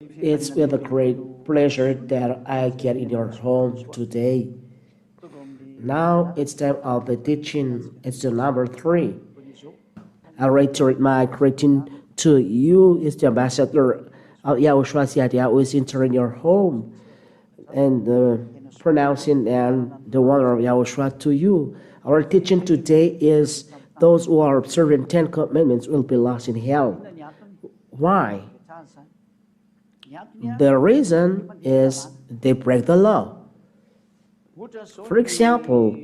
It's with a great pleasure that I get in your home today. Now it's time of the teaching. It's the number 3. I reiterate my greeting to you. It's the ambassador of YAHOSHUAH who is entering your home and pronouncing and the wonder of YAHOSHUAH to you. Our teaching today is those who are observing 10 commandments will be lost in hell. Why? The reason is they break the law. For example,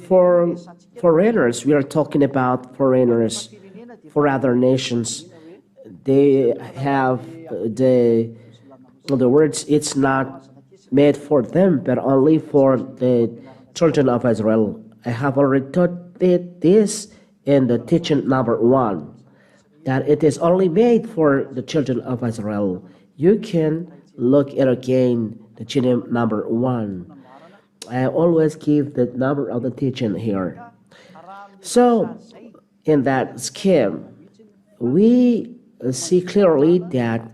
for foreigners, we are talking about foreigners for other nations. They have the words, it's not made for them, but only for the children of Israel. I have already taught this in the teaching number 1. That it is only made for the children of Israel. You can look at again the teaching number 1. I always give the number of the teaching here. So, in that scheme, we see clearly that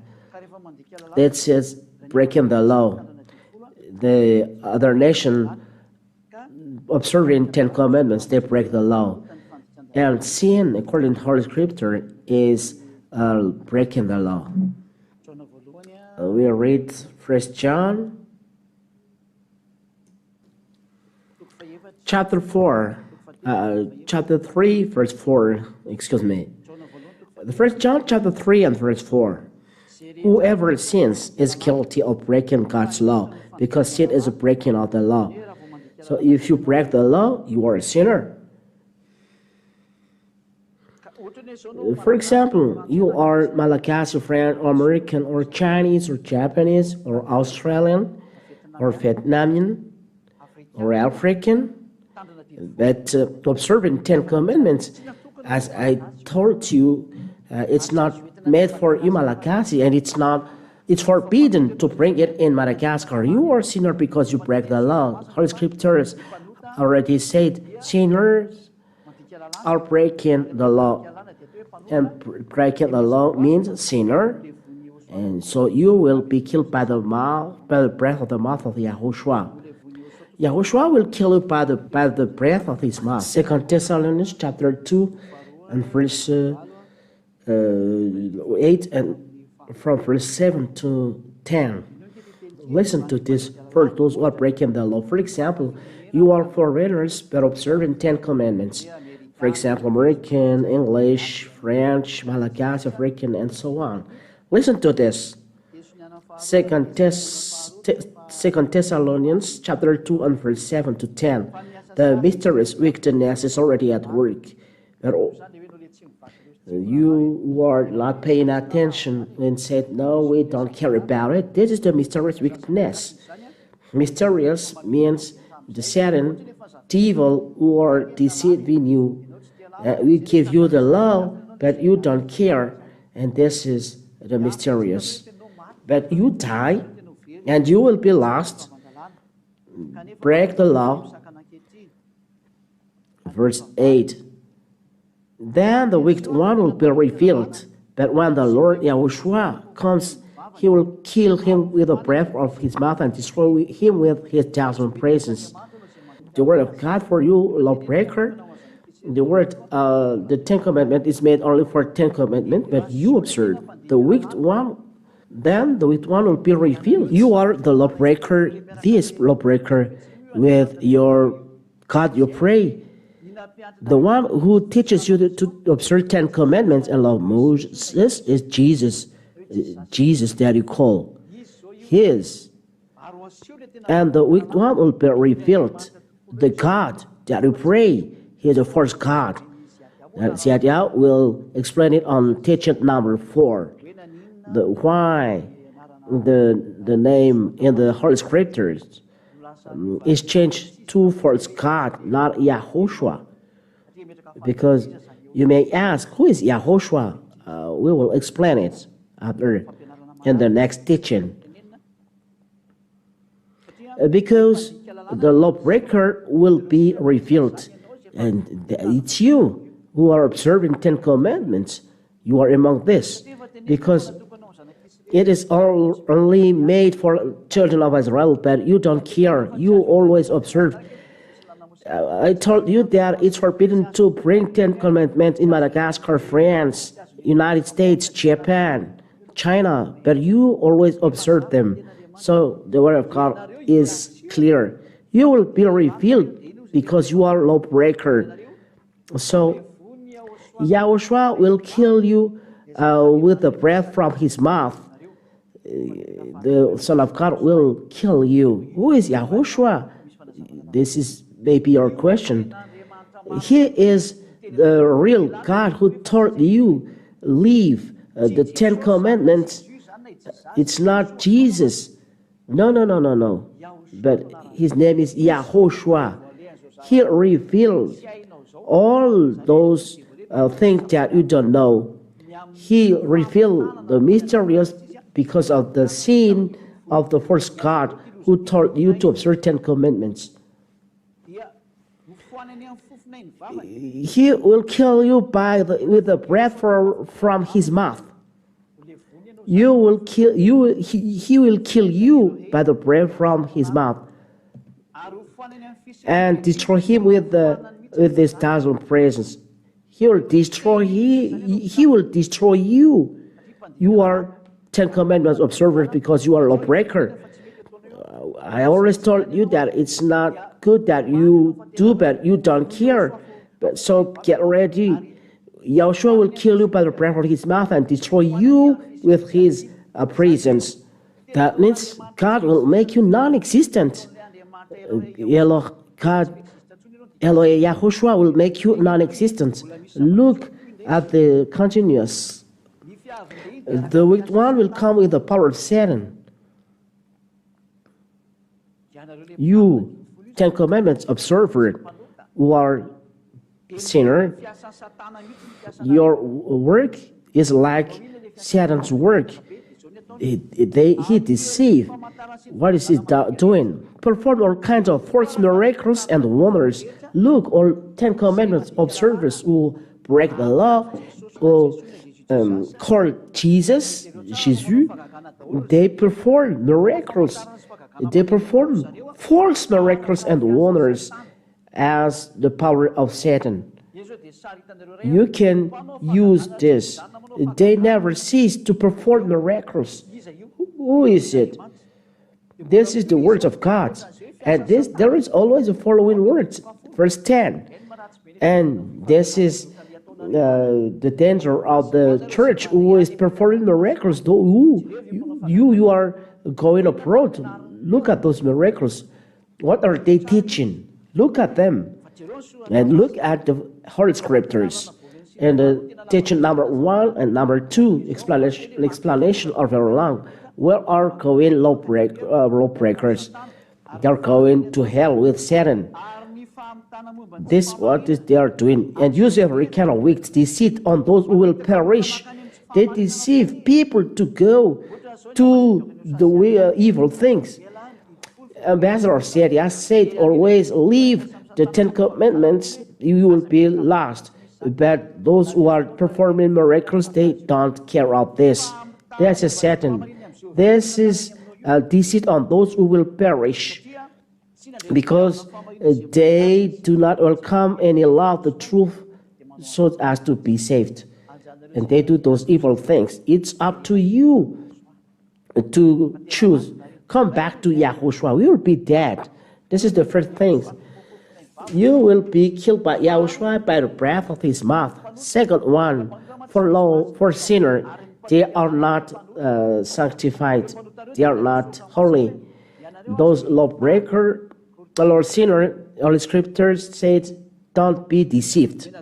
this is breaking the law. The other nation observing 10 commandments, they break the law. And sin, according to Holy Scripture, is breaking the law. We read 1 John chapter 3, verse 4. Excuse me. The 1 John chapter 3 and verse 4. Whoever sins is guilty of breaking God's law, because sin is a breaking of the law. So if you break the law, you are a sinner. For example, you are Malagasy, French, or American, or Chinese, or Japanese, or Australian, or Vietnamese, or African, but observing 10 commandments, as I told you, it's not made for you Malagasy, and it's forbidden to bring it in Madagascar. You are a sinner because you break the law. Holy Scriptures already said sinners are breaking the law. And breaking the law means sinner. And so you will be killed by the breath of the mouth of Yahushua. Yahushua will kill you by the breath of his mouth. 2 Thessalonians chapter 2 and verse 8 and from verse 7 to 10. Listen to this for those who are breaking the law. For example, you are foreigners but observing 10 commandments. For example, American, English, French, Malagasy, African, and so on. Listen to this. 2 Thessalonians chapter 2 and verse 7 to 10. The mysterious wickedness is already at work. But you were not paying attention and said, no, we don't care about it. This is the mysterious wickedness. Mysterious means the Satan, devil, who are deceiving you. We give you the law, but you don't care, and this is the mysterious. But you die, and you will be lost. Break the law. Verse 8. Then the wicked one will be revealed, but when the Lord Yahushua comes, he will kill him with the breath of his mouth and destroy him with his 1,000 praises. The word of God for you, lawbreaker. The word, the 10 commandment is made only for 10 commandment, but you observe the wicked one. Then the wicked one will be revealed. You are the lawbreaker, this lawbreaker, with your God you pray. The one who teaches you to observe 10 commandments and love Moses is Jesus. Jesus that you call his. And the wicked one will be revealed. The God that you pray. He is the first God. Ziadia will explain it on teaching number 4. Why the name in the Holy Scriptures is changed to first God, not YAHOSHUAH. Because you may ask, who is YAHOSHUAH? We will explain it after in the next teaching. Because the lawbreaker will be revealed. And it's you who are observing 10 commandments. You are among this. Because It is only made for children of Israel, but you don't care. You always observe. I told you that it's forbidden to bring 10 commandments in Madagascar, France, United States, Japan, China, but you always observe them. So the word of God is clear. You will be revealed because you are lawbreaker. So Yahushua will kill you with the breath from his mouth. The Son of God will kill you. Who is Yahushua? This is maybe your question. He is the real God who told you leave the 10 commandments. It's not Jesus. No. But his name is Yahoshua. He revealed all those things that you don't know. He revealed the mysterious because of the sin of the first God who told you to observe 10 commandments. He will kill you with the breath from his mouth. He will kill you by the breath from his mouth, and destroy him with this thousand presence. He will destroy you. You are 10 commandments observers because you are a lawbreaker. I always told you that it's not good that you do, but you don't care. But so get ready. Yahushua will kill you by the breath of his mouth and destroy you with his presence. That means God will make you non-existent. Yahushua will make you non-existent. Look at the continuous. The wicked one will come with the power of Satan. You, 10 Commandments observer, who are sinner, your work is like Satan's work. He deceives. What is he doing? Perform all kinds of false miracles and wonders. Look, all 10 Commandments observers who break the law, who call Jesus, they perform miracles. They perform false miracles and wonders as the power of Satan. You can use this. They never cease to perform miracles. Who is it? This is the words of God. And there is always the following words. Verse 10. And this is the danger of the church who is performing miracles. You are going abroad. Look at those miracles. What are they teaching? Look at them. And look at the Holy Scriptures. And the teaching number 1 and number 2, explanation are very long. Where are going lawbreakers? They are going to hell with Satan. This what they are doing. And use every kind of wicked deceit on those who will perish. They deceive people to go to the evil things. Ambassador said, I said, always leave the 10 Commandments, you will be lost. But those who are performing miracles, they don't care about this. That's a Satan. This is a deceit on those who will perish, because they do not welcome any love the truth so as to be saved. And they do those evil things. It's up to you to choose. Come back to Yahushua. We will be dead. This is the first thing. You will be killed by Yahushua by the breath of his mouth. Second one, for sinner, they are not sanctified. They are not holy. Those lawbreaker, the Lord sinner, Holy Scriptures said, don't be deceived.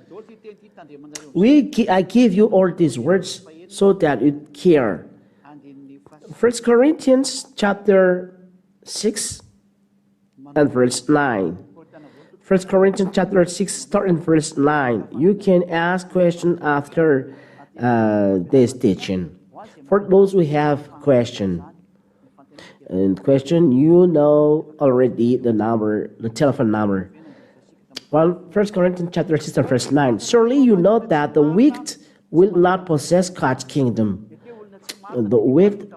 I give you all these words so that you care. 1 Corinthians chapter 6 and verse 9. 1 Corinthians chapter 6, start in verse 9. You can ask questions after this teaching. For those who have question, you know already the number, the telephone number. 1 Corinthians chapter 6 and verse 9. Surely you know that the wicked will not possess God's kingdom. The wicked,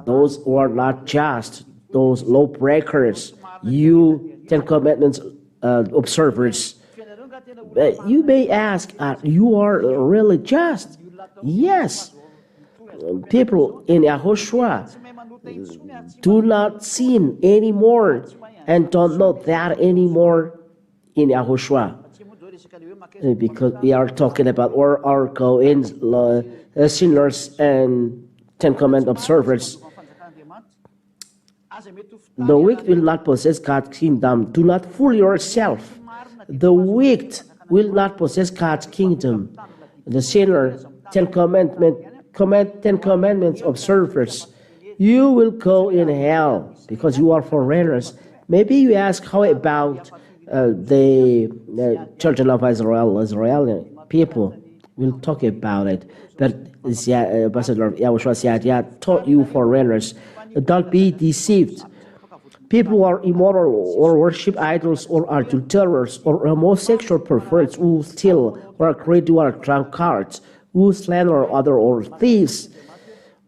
those who are not just, those lawbreakers, you Ten Commandments observers. You may ask, you are really just? Yes. People in YAHOSHUAH do not sin anymore and don't know that anymore in YAHOSHUAH. Because we are talking about our Goins, sinners and Ten Commandment observers. The wicked will not possess God's kingdom. Do not fool yourself. The wicked will not possess God's kingdom. The sinner, Ten Commandments observers, you will go in hell because you are foreigners. Maybe you ask, how about the children of Israeli people? We'll talk about it. But Ambassador YAHOSHUAH taught you foreigners, don't be deceived. People who are immoral or worship idols or adulterers or homosexual perverts who steal or greedy or drunkards, who slander others or thieves,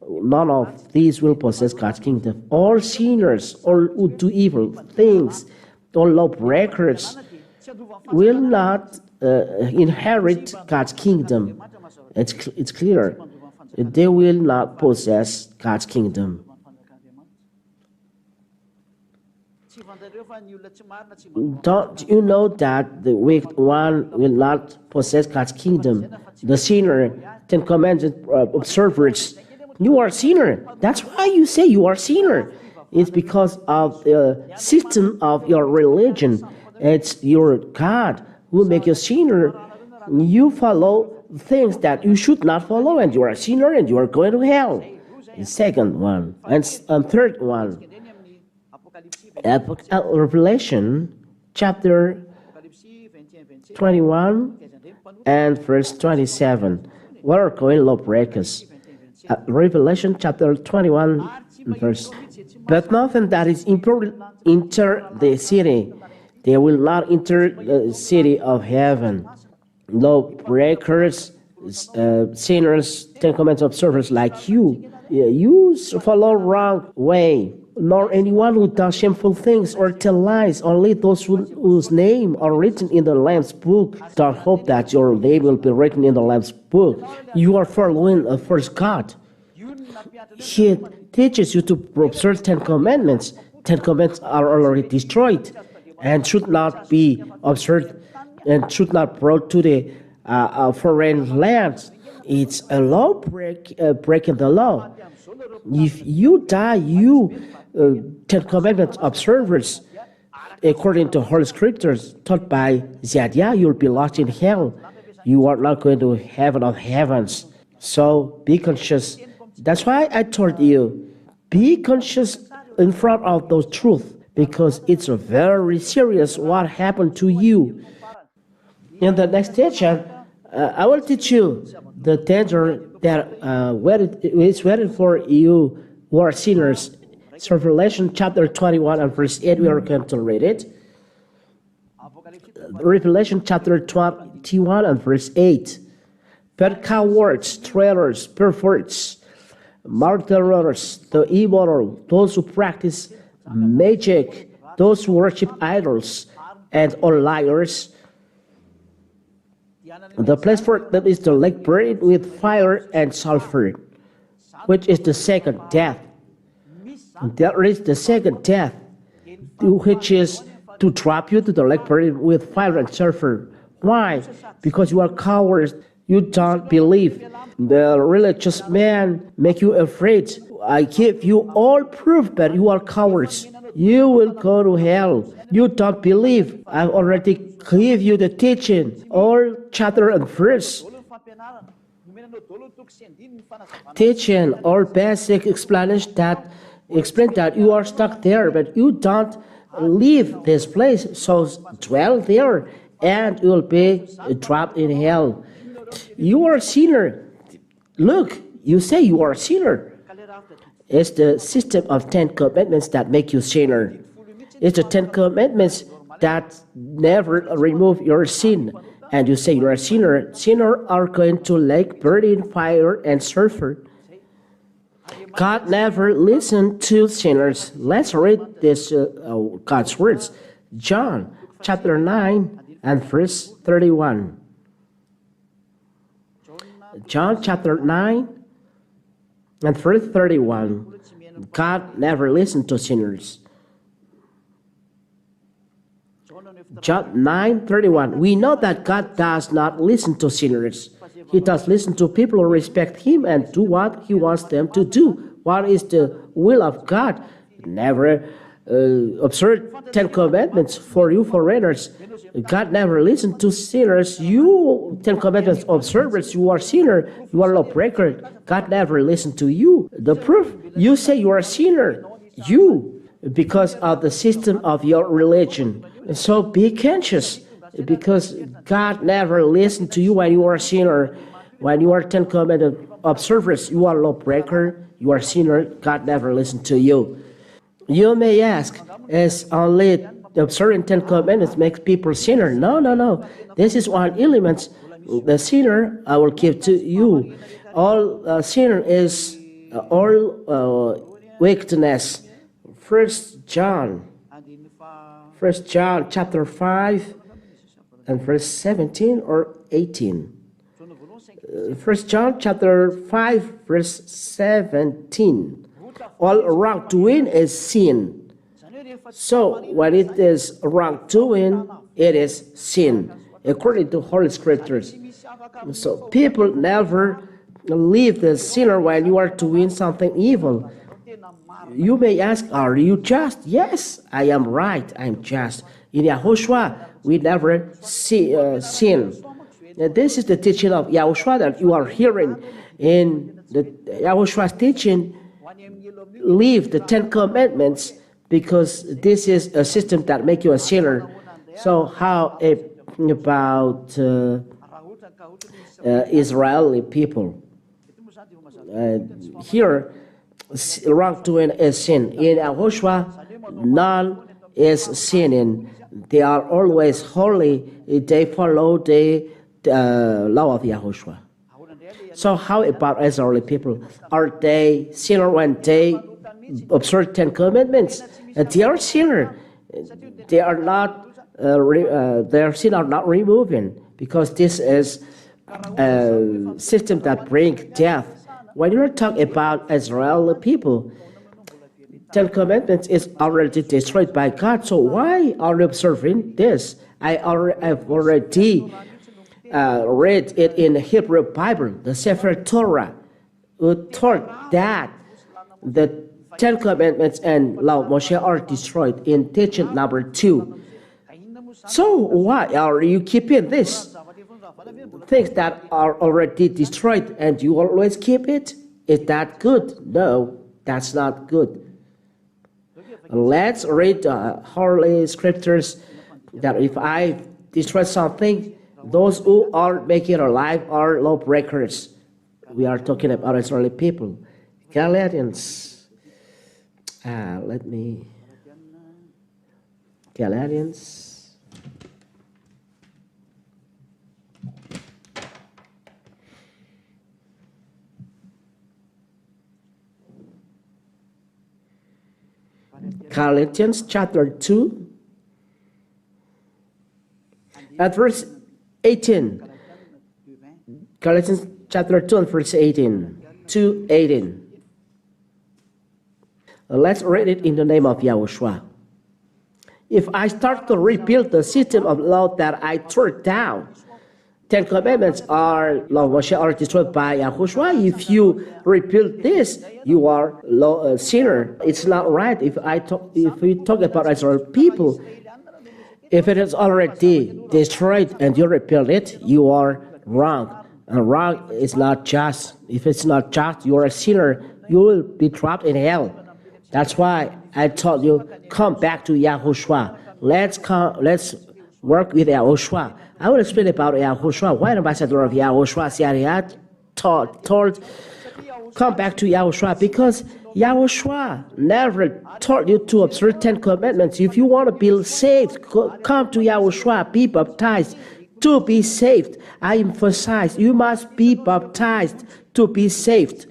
none of these will possess God's kingdom. All sinners, all who do evil things, all lawbreakers will not inherit God's kingdom. It's clear. They will not possess God's kingdom. Don't you know that the wicked one will not possess God's kingdom? The sinner, Ten Commandments observers, you are a sinner. That's why you say you are a sinner. It's because of the system of your religion. It's your God who make you a sinner. You follow things that you should not follow, and you are a sinner, and you are going to hell. The second one. And third one. Revelation chapter 21 and verse 27. What are going lawbreakers? Revelation chapter 21 verse. But nothing that is important enter the city. They will not enter the city of heaven. Lawbreakers, sinners, Ten Commandments observers like you. You follow wrong way. Nor anyone who does shameful things or tell lies, only those whose name are written in the Lamb's book. Don't hope that your name will be written in the Lamb's book. You are following a first God. He teaches you to observe Ten Commandments. Ten Commandments are already destroyed and should not be observed and should not brought to the foreign lands. It's a law breaking the law. If you die, you Ten Commandments observers, according to Holy Scriptures taught by Zadiah, you'll be lost in hell. You are not going to heaven of heavens. So be conscious. That's why I told you, be conscious in front of those truths, because it's very serious what happened to you. In the next teaching, I will teach you the danger that is waiting for you who are sinners. So Revelation chapter 21 and verse 8, we are going to read it. Revelation chapter 21 and verse 8. But cowards, traitors, perverts, murderers, the immoral, those who practice magic, those who worship idols, and all liars, the place for them is the lake burned with fire and sulfur, which is the second death. There is the second death, which is to drop you to the lake burned with fire and sulfur. Why? Because you are cowards. You don't believe. The religious man make you afraid. I give you all proof that you are cowards. You will go to hell. You don't believe. I already give you the teaching, all chapter and verse. Teaching all basic explanation that explain that you are stuck there, but you don't leave this place. So dwell there, and you will be dropped in hell. You are a sinner. Look, you say you are a sinner. It's the system of Ten Commandments that make you sinner. It's the Ten Commandments that never remove your sin. And you say you're a sinner. Sinners are going to lake burning fire and sulfur. God never listened to sinners. Let's read this God's words. John chapter 9 and verse 31. John chapter 9 and verse 31. God never listened to sinners. John 9:31. We know that God does not listen to sinners. He does listen to people who respect Him and do what He wants them to do. What is the will of God? Never observe 10 commandments for you foreigners. God never listened to sinners. You 10 commandments observers, you are sinner, you are lawbreaker. God never listened to you. The proof, you say you are a sinner. You, because of the system of your religion. So be conscious, because God never listened to you when you are a sinner. When you are 10 commandment observers, you are lawbreaker, you are sinner. God never listened to you. You may ask, is only observing 10 commandments makes people sinner? No. This is one element. The sinner I will give to you. All sinner is all wickedness. First John chapter 5 and verse 17 or 18. First John chapter 5 verse 17. All wrongdoing is sin. So when it is wrongdoing, it is sin, according to Holy Scriptures. So people never leave the sinner when you are doing something evil. You may ask, are you just? Yes, I am right, I am just. In YAHOSHUAH, we never sin. This is the teaching of YAHOSHUAH that you are hearing. In the YAHOSHUAH's teaching, leave the 10 commandments, because this is a system that makes you a sinner. So how about Israeli people? Here, wrongdoing is sin. In YAHOSHUAH, none is sinning. They are always holy. They follow the law of YAHOSHUAH. So how about Israeli people? Are they sinner when they observe 10 commandments? They are sinner. They are not. Their sin are not removing, because this is a system that brings death. When you talk about Israeli people, 10 commandments is already destroyed by God. So why are you observing this? I have already read it in the Hebrew Bible, the Sefer Torah, who taught that the 10 commandments and law of Moshe are destroyed in teaching number 2. So why are you keeping this? Things that are already destroyed and you always keep it? Is that good? No, that's not good. Let's read Holy Scriptures that if I destroy something, those who are making it alive are lawbreakers. We are talking about Israeli people. Galatians. Galatians. Galatians chapter 2 at verse 18. Galatians chapter 2 and verse 18. 2:18. Let's read it in the name of YAHOSHUAH. If I start to rebuild the system of law that I tore down, 10 commandments are law of Moshe are destroyed by YAHOSHUAH. If you rebuild this, you are a sinner. It's not right. If we talk about Israel people, if it is already destroyed and you rebuild it, you are wrong. And wrong is not just. If it's not just, you are a sinner. You will be trapped in hell. That's why I told you, come back to YAHOSHUAH. Let's work with YAHOSHUAH. I will explain about YAHOSHUAH. Why an ambassador of YAHOSHUAH Syariat told, come back to YAHOSHUAH, because YAHOSHUAH never taught you to observe 10 commandments. If you want to be saved, come to YAHOSHUAH, be baptized to be saved. I emphasize, you must be baptized to be saved.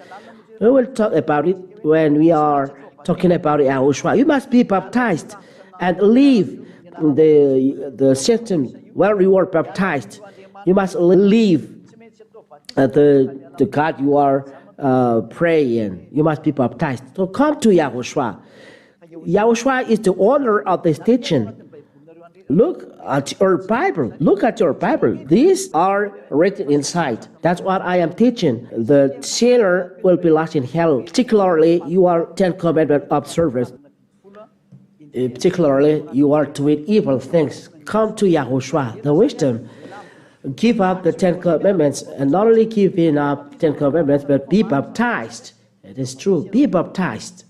We will talk about it when we are talking about YAHOSHUAH. You must be baptized and leave the system where you are baptized. You must leave the God you are praying. You must be baptized. So come to YAHOSHUAH. YAHOSHUAH is the owner of this teaching. Look at your Bible. Look at your Bible. These are written inside. That's what I am teaching. The sinner will be lost in hell. Particularly, you are 10 commandment observers. Particularly, you are doing evil things. Come to YAHOSHUAH, the wisdom. Give up the 10 commandments, and not only giving up 10 commandments, but be baptized. It is true. Be baptized.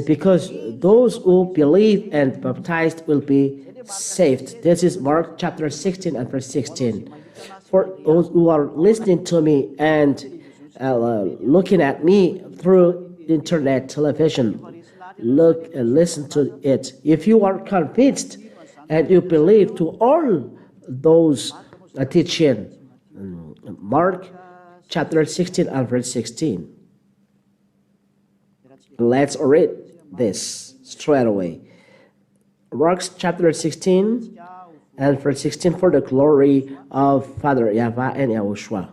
Because those who believe and baptized will be saved. This is Mark chapter 16 and verse 16. For those who are listening to me and looking at me through internet, television, look and listen to it. If you are convinced and you believe to all those teaching, Mark chapter 16 and verse 16. Let's read this straight away. Mark chapter 16 and verse 16, for the glory of Father YAHVAH and YAHOSHUAH.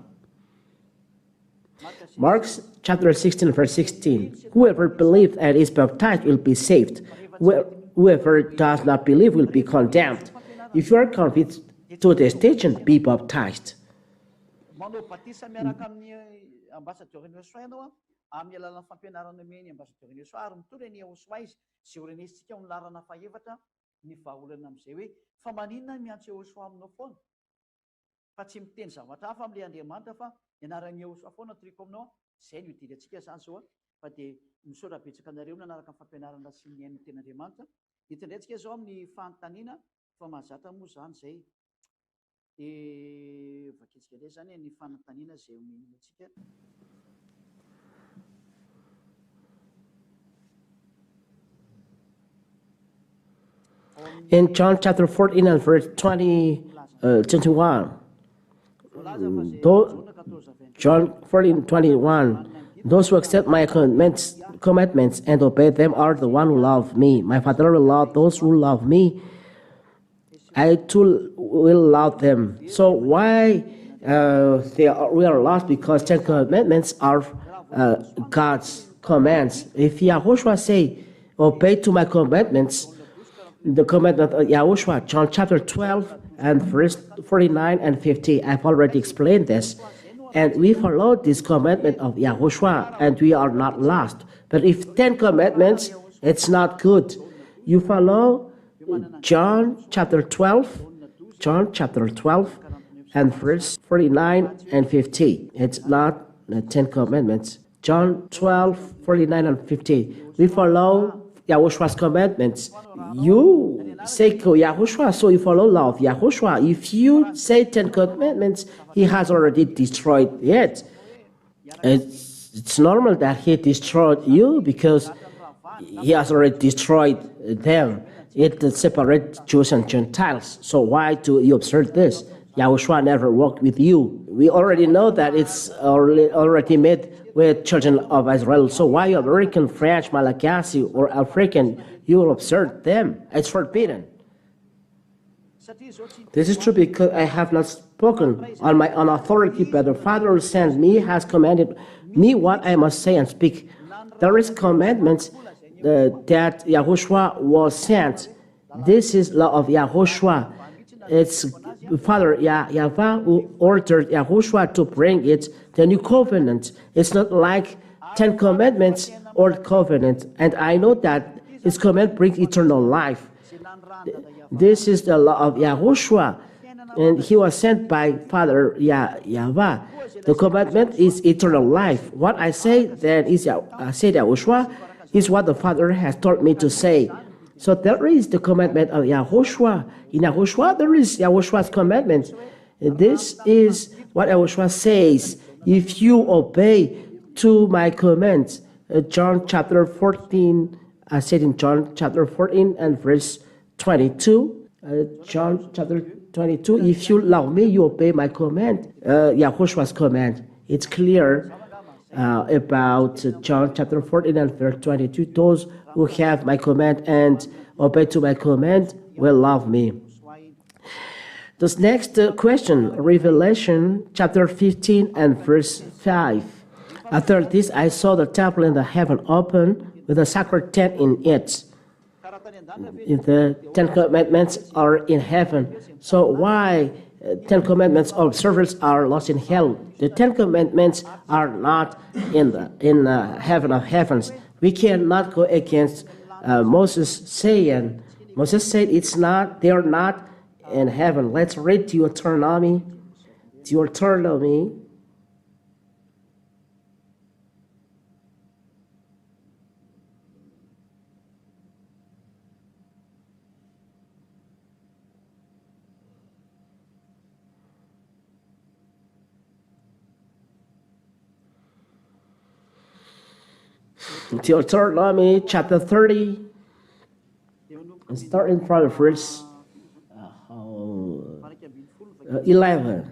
Mark chapter 16 verse 16. Whoever believes and is baptized will be saved. Whoever does not believe will be condemned. If you are convinced to this teaching, be baptized. Amin'ny alalan'ny fampianarana meny ambassadeur YAHOSHUAH ary mitondra ny YAHOSHUAH izy sy ho renesitsika ao ny larana fahaefatra ny vahaolana amin'izay hoe fa maninona miantso YAHOSHUAH aminao foana fa tsy miteny zavatra hafa amin'ilay Andriamanitra fa ianaran'ny YAHOSHUAH foana triko aminao. Izay no idirantsika zany zao fa dia misaotra betsaka anareo nanaraka ny fampianarana sy ny hain'ny ten'Andriamanitra. Hitandrentsika zao amin'ny fanontaniana fa mahazatra moa zany izay dia vaketsika indray zany ny fanontaniana izay omentsika. In John chapter 14 and verse 21, John 14:21, those who accept my commandments and obey them are the one who love me. My Father will love those who love me. I too will love them. So why we are lost? Because 10 commandments are God's commands. If YAHOSHUAH say, obey to my commandments, the commandment of YAHOSHUAH, John chapter 12 and verse 49 and 50. I've already explained this. And we follow this commandment of YAHOSHUAH and we are not lost. But if 10 commandments, it's not good. You follow John chapter 12 and verse 49 and 50. It's not the 10 commandments. John 12, 49 and 50. We follow YAHOSHUAH's commandments. You say YAHOSHUAH, so you follow law of YAHOSHUAH. If you say 10 commandments, he has already destroyed it. It's normal that he destroyed you because he has already destroyed them. It separates Jews and Gentiles. So why do you observe this? YAHOSHUAH never walked with you. We already know that it's already made with children of Israel. So why you American, French, Malagasy, or African, you will observe them? It's forbidden. This is true because I have not spoken on my own authority, but the Father who sent me has commanded me what I must say and speak. There is commandments that YAHOSHUAH was sent. This is law of YAHOSHUAH. It's Father YAHVAH who ordered YAHOSHUAH to bring it, the new covenant. It's not like 10 commandments or covenant. And I know that his command brings eternal life. This is the law of YAHOSHUAH, and he was sent by Father YAHVAH. The commandment is eternal life. What I say then is YAHOSHUAH is what the Father has told me to say. So there is the commandment of YAHOSHUAH. In YAHOSHUAH, there is YAHOSHUAH's commandment. This is what YAHOSHUAH says. If you obey to my commands, John chapter 14, I said in John chapter 14 and verse 22, John chapter 22, if you love me, you obey my command, YAHOSHUAH's command. It's clear. about John chapter 14 and verse 22. Those who have my command and obey to my command will love me. This next question, Revelation chapter 15 and verse 5. After this, I saw the temple in the heaven open with a sacred tent in it. If the Ten Commandments are in heaven, so why Ten Commandments observers are lost in hell? The Ten Commandments are not in the heaven of heavens. We cannot go against Moses saying. Moses said it's not. They are not in heaven. Let's read Deuteronomy. Deuteronomy. Deuteronomy chapter 30, starting from verse 11,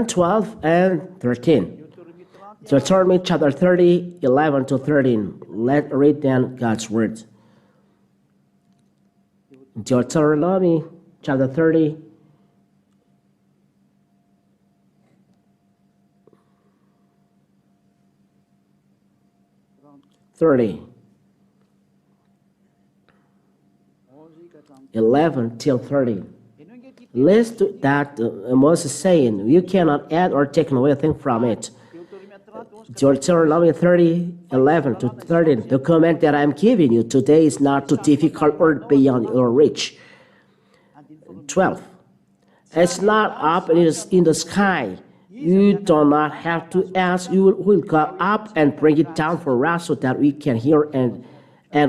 12, and 13. Deuteronomy chapter 30, 11 to 13. Let's read then God's word. Deuteronomy chapter 30, 11 till 13. Lest that Moses saying, you cannot add or take away a thing from it. Deuteronomy 30, 11 to 13. The command that I am giving you today is not too difficult or beyond your reach. 12. It's not up, it is in the sky. You do not have to ask. You will go up and bring it down for us so that we can hear and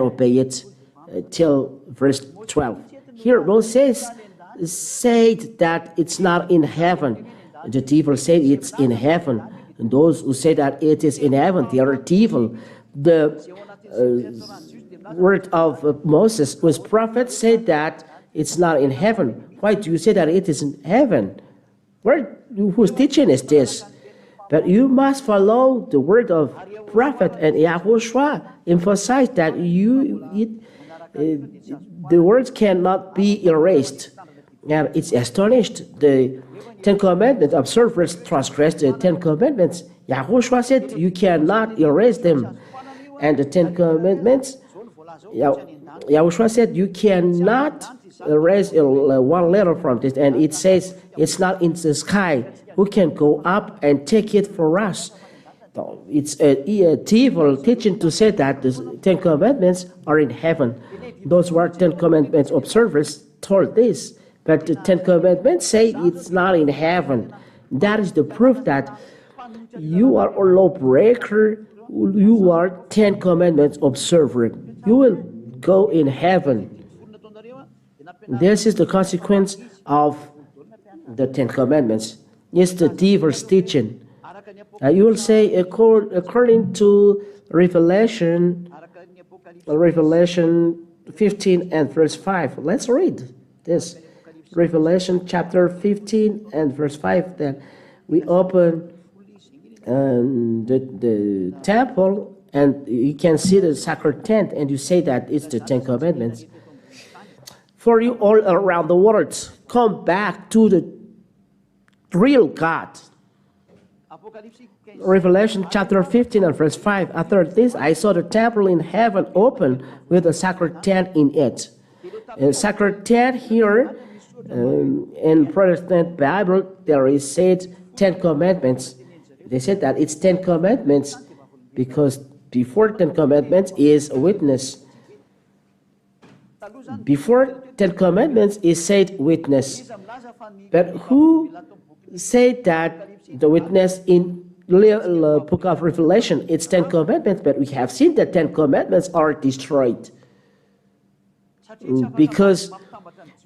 obey it. Till verse 12. Here Moses said that it's not in heaven. The devil said it's in heaven. And those who say that it is in heaven, they are devil. The word of Moses was prophet said that it's not in heaven. Why do you say that it is in heaven? Whose teaching is this? But you must follow the word of prophet, and YAHOSHUAH emphasized that the words cannot be erased. And it's astonished. The Ten Commandments observers transgressed the Ten Commandments. YAHOSHUAH said you cannot erase them. And the Ten Commandments, YAHOSHUAH said you cannot erase one letter from this. And it says it's not in the sky. Who can go up and take it for us? It's a devil teaching to say that the Ten Commandments are in heaven. Those who are Ten Commandments observers told this. But the Ten Commandments say it's not in heaven. That is the proof that you are a lawbreaker. You are Ten Commandments observer. You will go in heaven. This is the consequence of the Ten Commandments. It's the devil's teaching. You will say, according to Revelation 15 and verse 5. Let's read this. Revelation chapter 15 and verse 5. Then we open the temple, and you can see the sacred tent, and you say that it's the Ten Commandments. For you all around the world, come back to the real God. Revelation chapter 15 and verse 5. After this, I saw the temple in heaven open with a sacred tent in it. A sacred tent here, in Protestant Bible, there is said 10 Commandments. They said that it's 10 Commandments because before 10 Commandments is a witness. Before 10 Commandments is said witness. But who said that the witness in the book of Revelation, it's 10 Commandments, but we have seen that 10 Commandments are destroyed because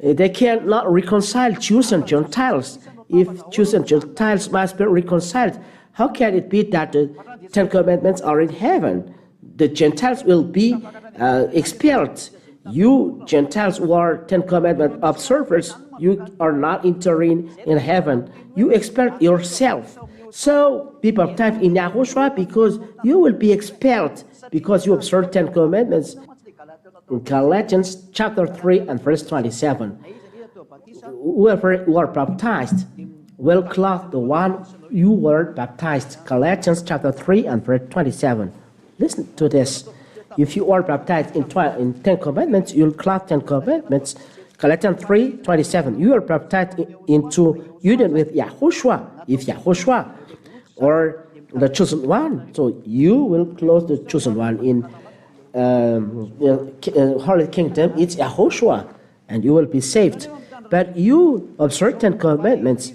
they cannot reconcile Jews and Gentiles. If Jews and Gentiles must be reconciled, how can it be that the 10 Commandments are in heaven? The Gentiles will be expelled. You Gentiles who are 10 Commandment observers, you are not entering in heaven. You expel yourself. So be baptized in Yahushua because you will be expelled because you observe 10 commandments. In Galatians chapter 3 and verse 27, whoever you are baptized will clothe the one you were baptized. Galatians chapter 3 and verse 27. Listen to this. If you are baptized in 10 commandments, you'll clothe 10 commandments. Galatians 3, 27. You are baptized into union with Yahushua, if Yahushua, or the chosen one. So you will clothe the chosen one in Holy Kingdom. It's Yahushua, and you will be saved. But you observe 10 commandments.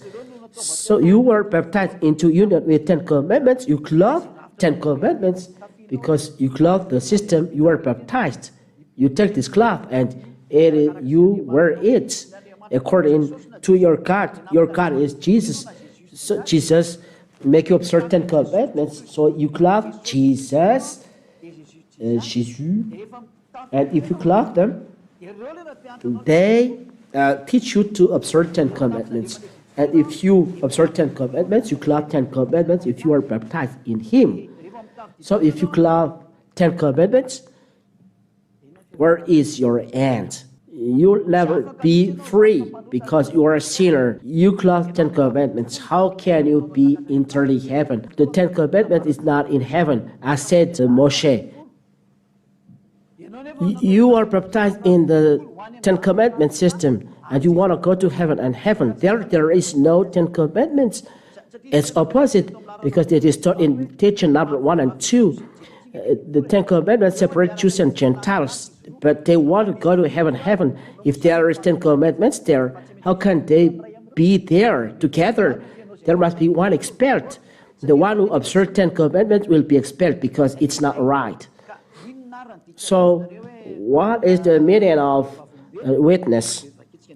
So you were baptized into union with 10 commandments. You clothe 10 commandments because you clothe the system you were baptized. You take this cloth and you wear it according to your God. Your God is Jesus. So Jesus make you observe 10 commandments. So you clothe Jesus, Jesus, and if you clothe them, they teach you to observe 10 commandments. And if you observe 10 commandments, you clothe 10 commandments if you are baptized in Him. So if you clothe 10 commandments, where is your end? You'll never be free because you are a sinner. You clothe 10 commandments. How can you be in eternal heaven? The 10 commandments is not in heaven. I said to Moshe, you are baptized in the 10 commandment system and you want to go to heaven, and heaven, there is no 10 commandments. It's opposite because it is taught in teaching number 1 and 2. The 10 commandments separate Jews and Gentiles, but they want to go to heaven. If there is 10 commandments there, how can they be there together? There must be one expelled. The one who observes 10 commandments will be expelled because it's not right. So what is the meaning of witness?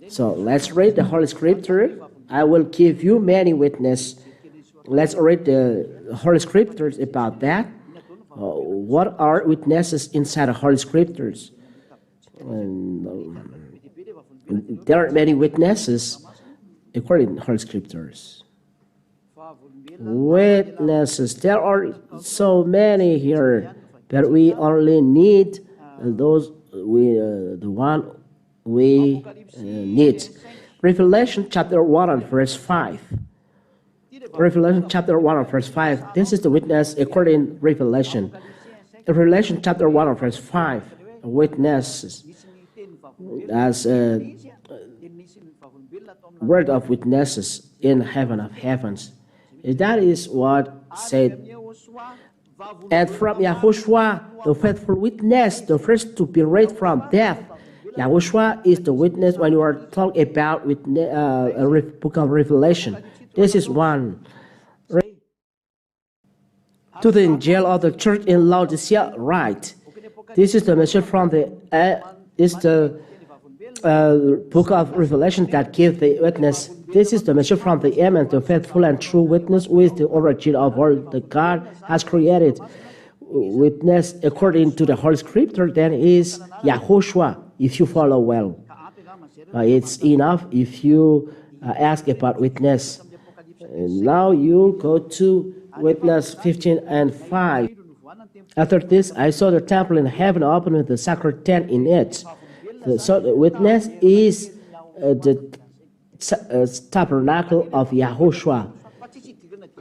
So let's read the Holy Scripture. I will give you many witnesses. Let's read the Holy Scriptures about that. What are witnesses inside the Holy Scriptures? There are many witnesses according to the Holy Scriptures. Witnesses. There are so many here, but we only need the one we need. Revelation chapter 1 and verse 5. Revelation chapter 1 and verse 5. This is the witness according to Revelation. Revelation chapter 1 and verse 5. Witnesses as a word of witnesses in heaven of heavens. That is what said. And from Yahushua, the faithful witness, the first to be raised from death. Yahushua is the witness when you are talking about a book of Revelation. This is one. To the angel of the church in Laodicea, write. This is the message from the book of Revelation that gives the witness. This is the message from the Amen, the faithful and true witness, who is the origin of all that God has created. Witness according to the Holy Scripture then is Yahushua, if you follow well. It's enough if you ask about witness. Now you go to witness 15 and 5. After this, I saw the temple in heaven open with the sacred tent in it. So the witness is the tabernacle of Yahushua.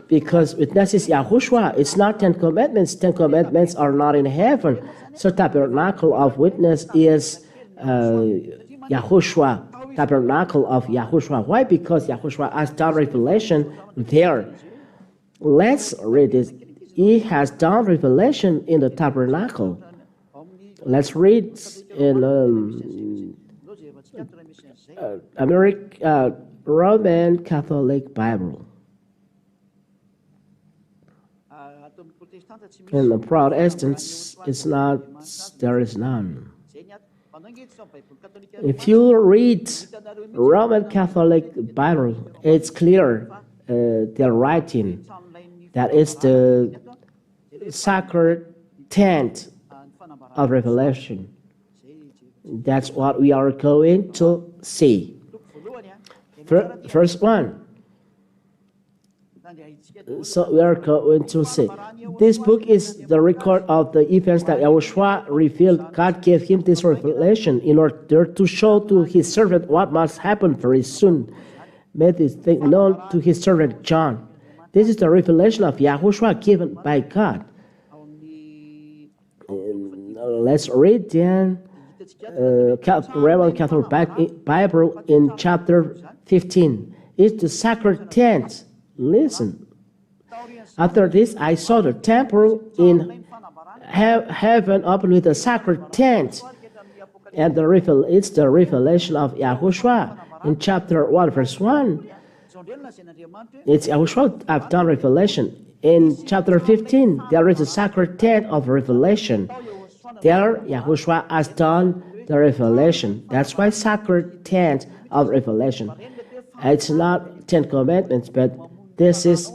Because witness is Yahushua, it's not 10 commandments. 10 commandments are not in heaven. So tabernacle of witness is Yahushua, tabernacle of Yahushua. Why? Because Yahushua has done revelation there. Let's read this. He has done revelation in the tabernacle. Let's read in Roman Catholic Bible. In the Protestants, there is none. If you read Roman Catholic Bible, it's clear they're writing that it's the sacred tent of Revelation. That's what we are going to see. First one. So we are going to see. This book is the record of the events that YAHOSHUAH revealed. God gave him this revelation in order to show to his servant what must happen very soon. Made this thing known to his servant John. This is the revelation of YAHOSHUAH given by God. Let's read then Roman Catholic Bible in chapter 15. It's the sacred tent. Listen. After this, I saw the temple in heaven open with a sacred tent. And it's the revelation of YAHOSHUAH. In chapter 1, verse 1, it's YAHOSHUAH have done revelation. In chapter 15, there is a sacred tent of revelation. There, YAHOSHUAH has done the revelation. That's why sacred tent of revelation. It's not 10 commandments, but this is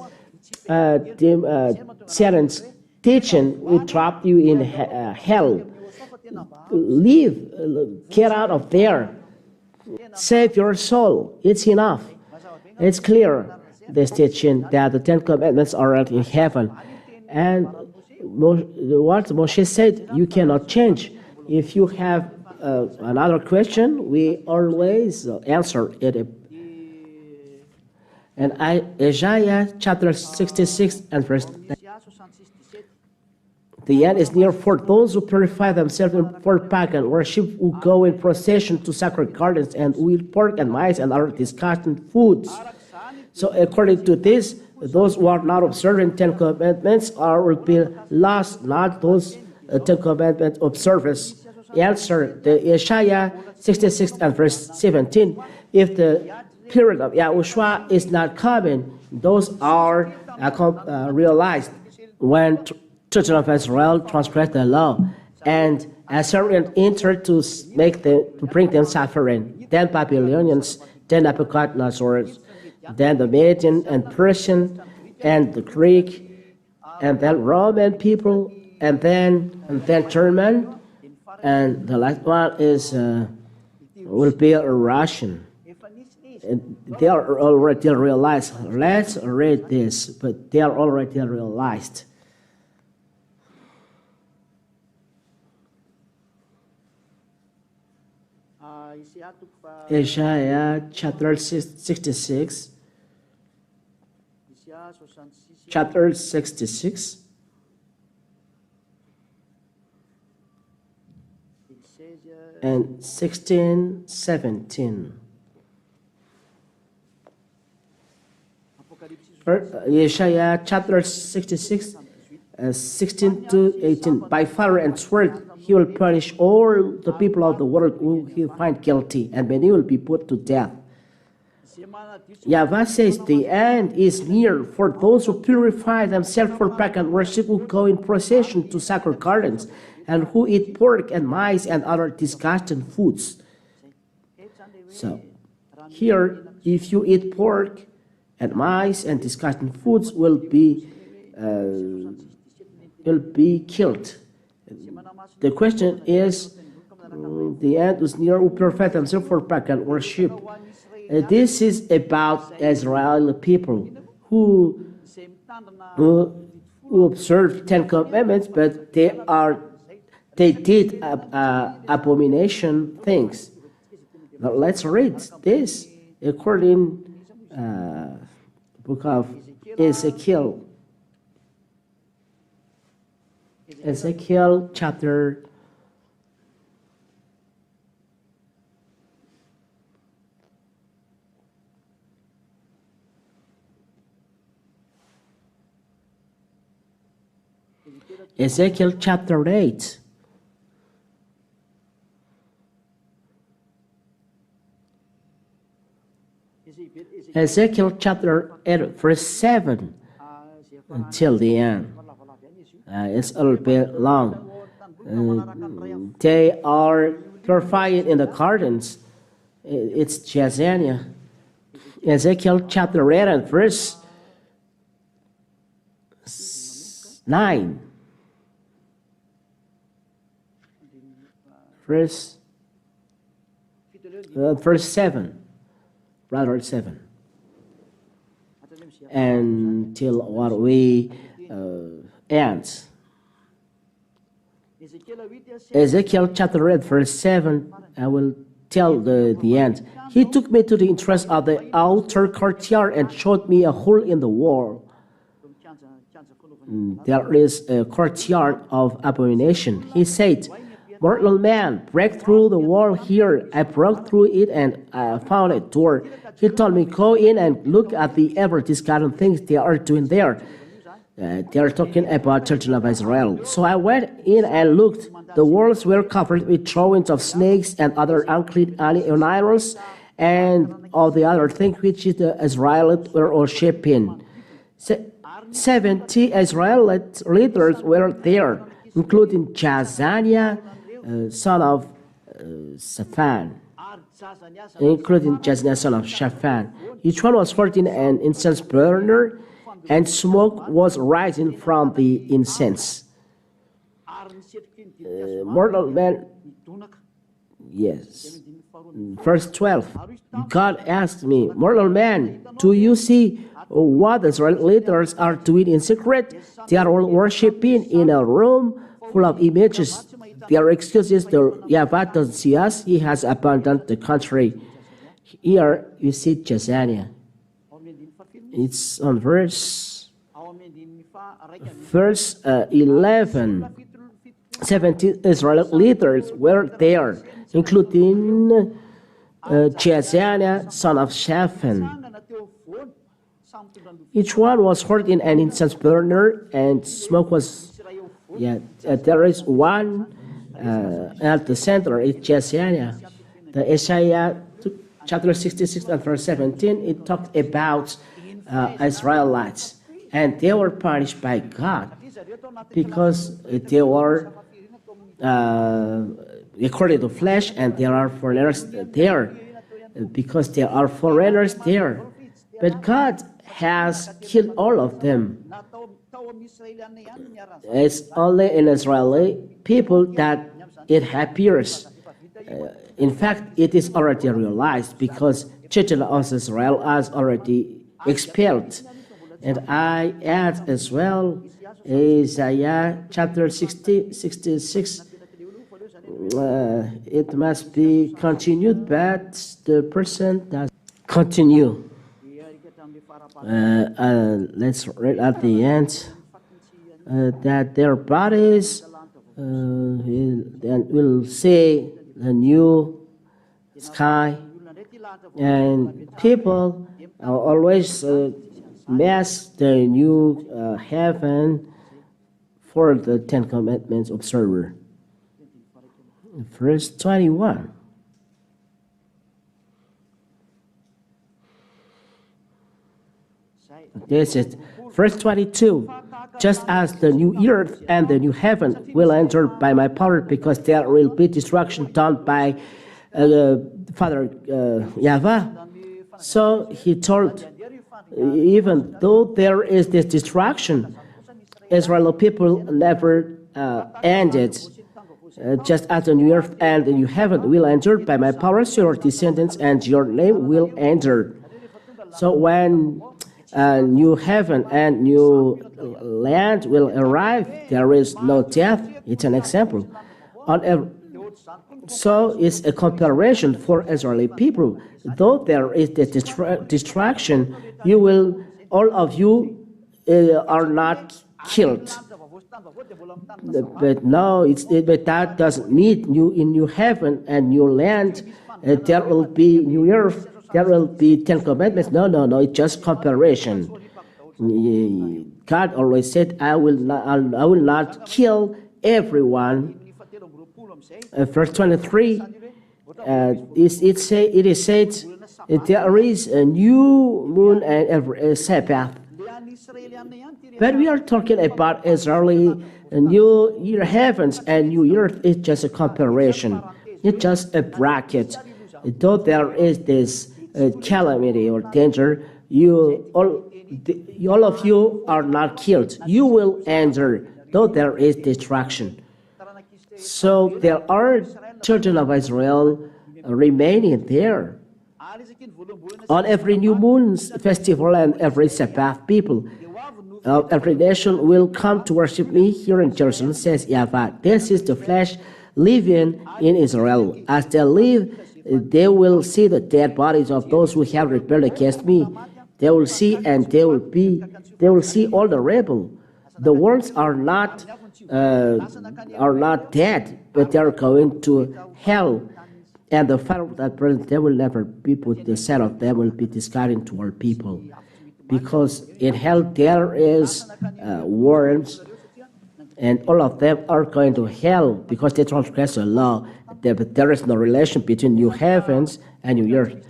Satan's teaching. We trap you in hell. Leave, get out of there. Save your soul. It's enough. It's clear, this teaching, that the 10 commandments are in heaven. And what Moshe said, you cannot change. If you have another question, we always answer it. And Isaiah chapter 66 and verse 9. The end is near for those who purify themselves for pagan worship, who go in procession to sacred gardens, and who eat pork and mice and other disgusting foods. So according to this, those who are not observing 10 commandments will be lost, not those 10 commandment observers. Answer, the Isaiah 66 and verse 17. If the period of YAHOSHUAH is not coming, those are realized when children of Israel transgressed the law, and Assyrians entered to bring them suffering. Then Babylonians, then Nebuchadnezzar, then the Median and Persian, and the Greek, and then Roman people, and then German, and the last one is will be a Russian. And they are already realized. Let's read this, but they are already realized. Isaiah chapter 66. Chapter 66. And 16, 17. Isaiah chapter 66, 16 to 18. By fire and sword he will punish all the people of the world who he find guilty, and many will be put to death. YAHVAH says the end is near for those who purify themselves for pagan worship, who go in procession to sacred gardens, and who eat pork and mice and other disgusting foods. So, here, if you eat pork and mice and disgusting foods, will be killed. The question is, the end is near, who purify themselves for pagan worship. This is about Israeli people who observe 10 commandments, but they did abomination things. Now let's read this according the book of Ezekiel. Ezekiel chapter 8. Ezekiel chapter 8, verse 7 until the end. It's a little bit long. They are purifying in the gardens. It's Jezania. Ezekiel chapter 8 and verse 9. Verse 7. Rather 7. until what we end. Ezekiel chapter 8, verse 7, I will tell the end. He took me to the entrance of the outer courtyard and showed me a hole in the wall. There is a courtyard of abomination. He said, "Mortal man, break through the wall here." I broke through it and found a door. He told me, "Go in and look at the ever-discarded things they are doing there." They are talking about children of Israel. So I went in and looked. The walls were covered with drawings of snakes and other unclean animals and all the other things which the Israelites were worshiping. 70 Israelite leaders were there, including Jazaniah, son of Shaphan. Each one was holding an incense burner, and smoke was rising from the incense. Mortal man, yes. Verse 12, God asked me, "Mortal man, do you see what the Israel leaders are doing in secret? They are all worshiping in a room full of images. Their excuse is that YAHVAH doesn't see us. He has abandoned the country." Here you see Jazaniah. It's on verse 11. 70 Israeli leaders were there, including Jazaniah, son of Shaphan. Each one was holding an incense burner, and smoke was. There is one at the center. It's Jazaniah. The Isaiah chapter 66 and verse 17. It talked about Israelites, and they were punished by God because they were according to flesh, and there are foreigners there because there are foreigners there. But God has killed all of them. It's only in Israeli people that it appears. In fact, it is already realized because children of Israel are already expelled. And I add as well Isaiah chapter 66. It must be continued, but the person does continue. Let's read at the end that their bodies will see the new sky, and people always mass the new heaven for the Ten Commandments observer. Verse 21. This is verse 22. Just as the new earth and the new heaven will enter by my power, because there will be destruction done by Father YAHVAH. So he told, even though there is this destruction, Israeli people never ended. Just as the new earth and the new heaven will enter by my power, so your descendants and your name will enter. So when new heaven and new land will arrive, there is no death. It's an example. So it's a comparison for Israeli people. Though there is the destruction, you will, all of you are not killed. But no, but that doesn't mean new heaven and new land. There will be new earth. There will be 10 commandments. No, it's just comparison. God always said, I will not kill everyone. Verse 23, it is said, there is a new moon and a Sabbath. But we are talking about Israeli new year heavens and new earth. It's just a comparison. It's just a bracket. Though there is this calamity or danger, all of you are not killed. You will enter, though there is destruction. So there are children of Israel remaining there. On every new moon festival and every Sabbath, people of every nation will come to worship me here in Jerusalem, says YAHVAH. This is the flesh living in Israel. As they live, they will see the dead bodies of those who have rebelled against me. They will see and they will see all the rebel. The ones are not dead, but they are going to hell. And the fire of that person, they will never be put, the set of them will be discarded to our people. Because in hell there is worms, and all of them are going to hell because they transgress the law. There is no relation between new heavens and new earth.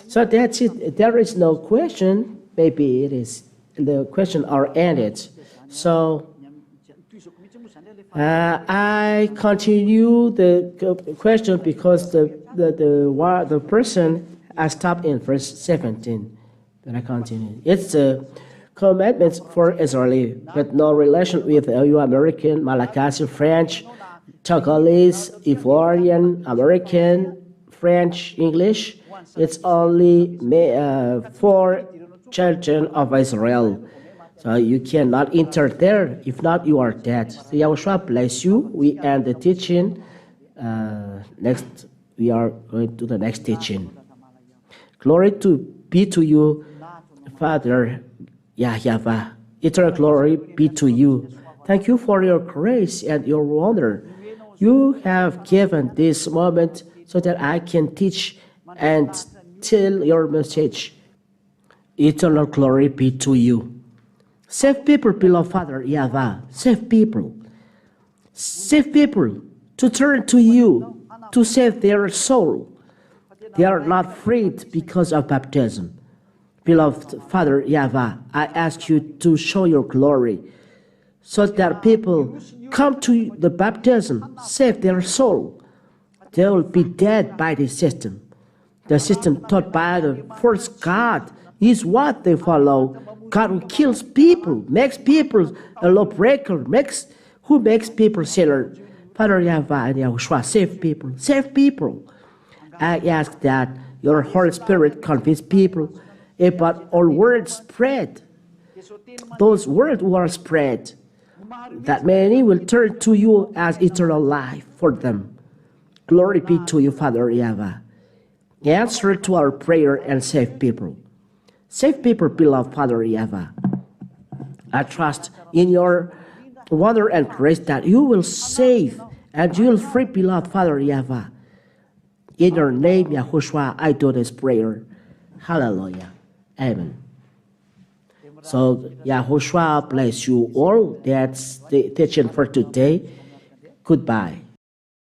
So that's it. There is no question. Maybe it is. The questions are ended. So I continue the question because the person has stopped in verse 17. Then I continue. It's the commandments for Israeli, but no relation with you American, Malagasy, French, Togolese, Ivorian, American, French, English. It's only for children of Israel. So you cannot enter there. If not, you are dead. So YAHOSHUAH bless you. We end the teaching. Next, we are going to the next teaching. Glory be to you, Father YAHVAH. Eternal glory be to you. Thank you for your grace and your honor. You have given this moment so that I can teach and tell your message. Eternal glory be to you. Save people, beloved Father YAHVAH. Save people. Save people to turn to you to save their soul. They are not freed because of baptism. Beloved Father YAHVAH, I ask you to show your glory so that people come to the baptism, save their soul. They will be dead by the system. The system taught by the first God is what they follow. God who kills people, makes people a lawbreaker, who makes people sinner. Father YAHVAH and YAHOSHUAH, save people, save people. I ask that your Holy Spirit convince people about all words spread. Those words who are spread, that many will turn to you as eternal life for them. Glory be to you, Father YAHVAH. Answer to our prayer and save people. Save people, beloved Father YAHVAH. I trust in your wonder and grace that you will save and you will free, beloved Father YAHVAH. In your name, YAHOSHUAH, I do this prayer. Hallelujah. Amen. So, YAHOSHUAH bless you all. That's the teaching for today. Goodbye.